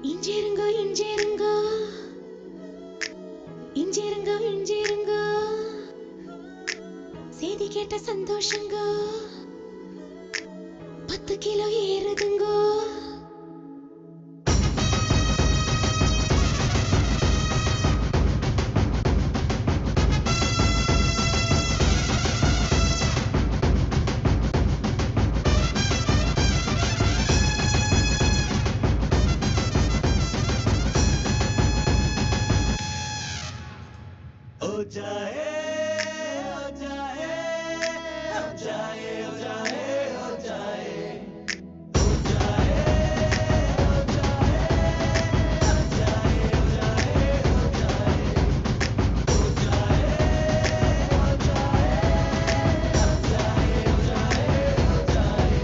இஞ்சேருங்க இஞ்சேருங்க இஞ்சேருங்க இஞ்சேருங்க செய்தி கேட்ட சந்தோஷங்க 10 கிலோ ஏறுதுங்க हो जाए हो जाए हो जाए हो जाए हो जाए हो जाए हो जाए हो जाए हो जाए हो जाए हो जाए हो जाए हो जाए हो जाए हो जाए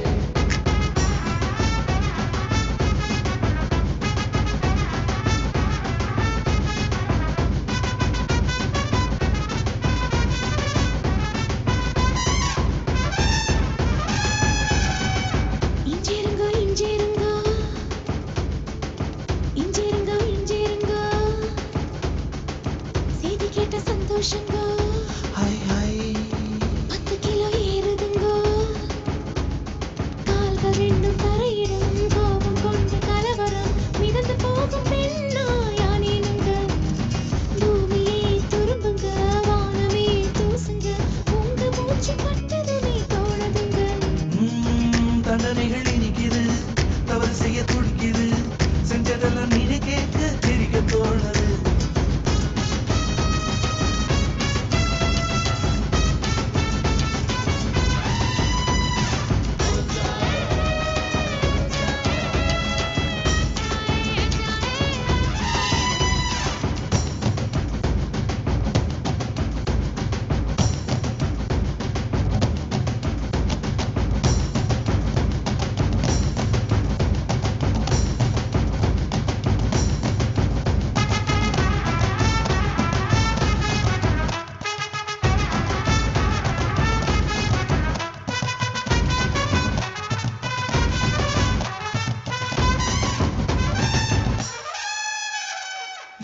இஞ்சேருங்க இஞ்சேருங்க இஞ்சேருங்க இஞ்சேருங்க செய்தி கேட்ட சந்தோஷங்க हाय हाय 10 கிலோ ஏறுதுங்க கால்கள் ரெண்டும் தரையிடும் கோபம் கொண்டு கலவரம் மிதந்து போகும் பெண்ணா யானேனுங்க பூமியே துரும்புங்க வானமே தூசுங்க உங்க மூச்சு பட்டதுமே தோணுதுங்க தண்டனைகள் இனிக்குது தவறு செய்ய துடிக்குது செஞ்சதெல்லாம் நீனே கேட்க தெரிக்க தோணுது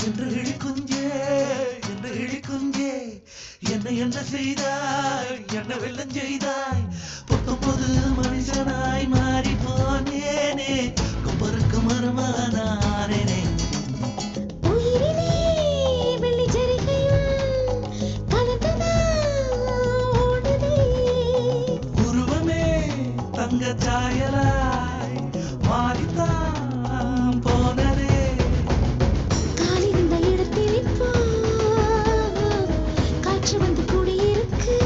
என்று இழிக்குஞ்சே என்று இழிக்குஞ்சே என்ன என்ன செய்தாய் என்ன வெள்ளம் செய்தாய் 19 மனுஷனாய் மாறி போனேனே கொப்பருக்கு மருமானானேனே உயிரிலே வெள்ளி ஜரிகையும் கலந்துதான் ஓடுதே உருவமே தங்க சாயலாய் மாறித்தான் போனதே காலிருந்த இடத்தில் இப்போ காற்று வந்து குடியிருக்கு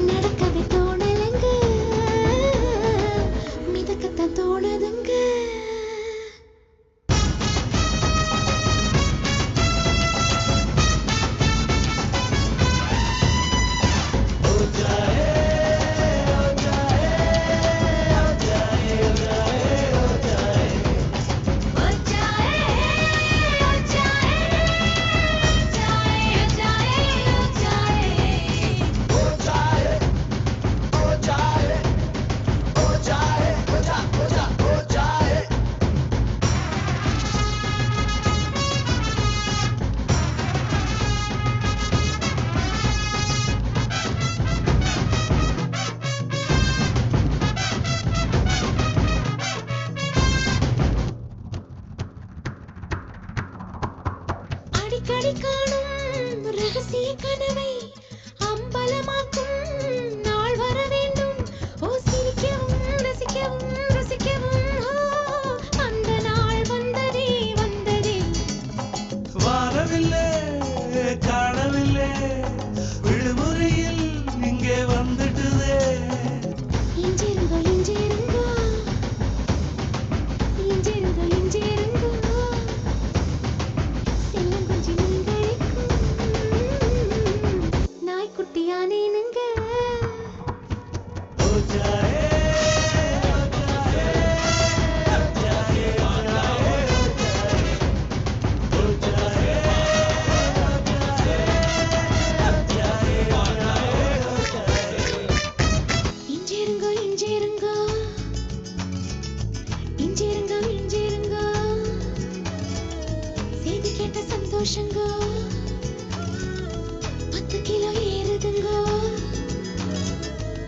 நடக்கவே தோணலங்க ரோஷங்க 10 கிலோ ஏறுதுங்க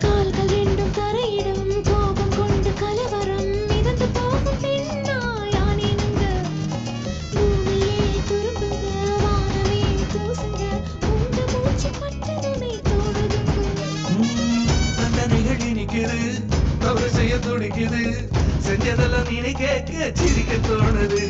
கால்கள் ரெண்டும் தரையிடும் கோபம் கொண்டு கலவரம் மிதந்து போகும் பெண்ணா யானேனுங்க பூமியே துரும்புங்க வானமே கூசுங்க உங்க மூச்சு பட்டதுமே தோணுதுங்க தண்டனைகள் இனிக்குது தவறு செய்ய துடிக்குது செஞ்சதெல்லாம் நீ கேட்க சிரிக்க தோணுது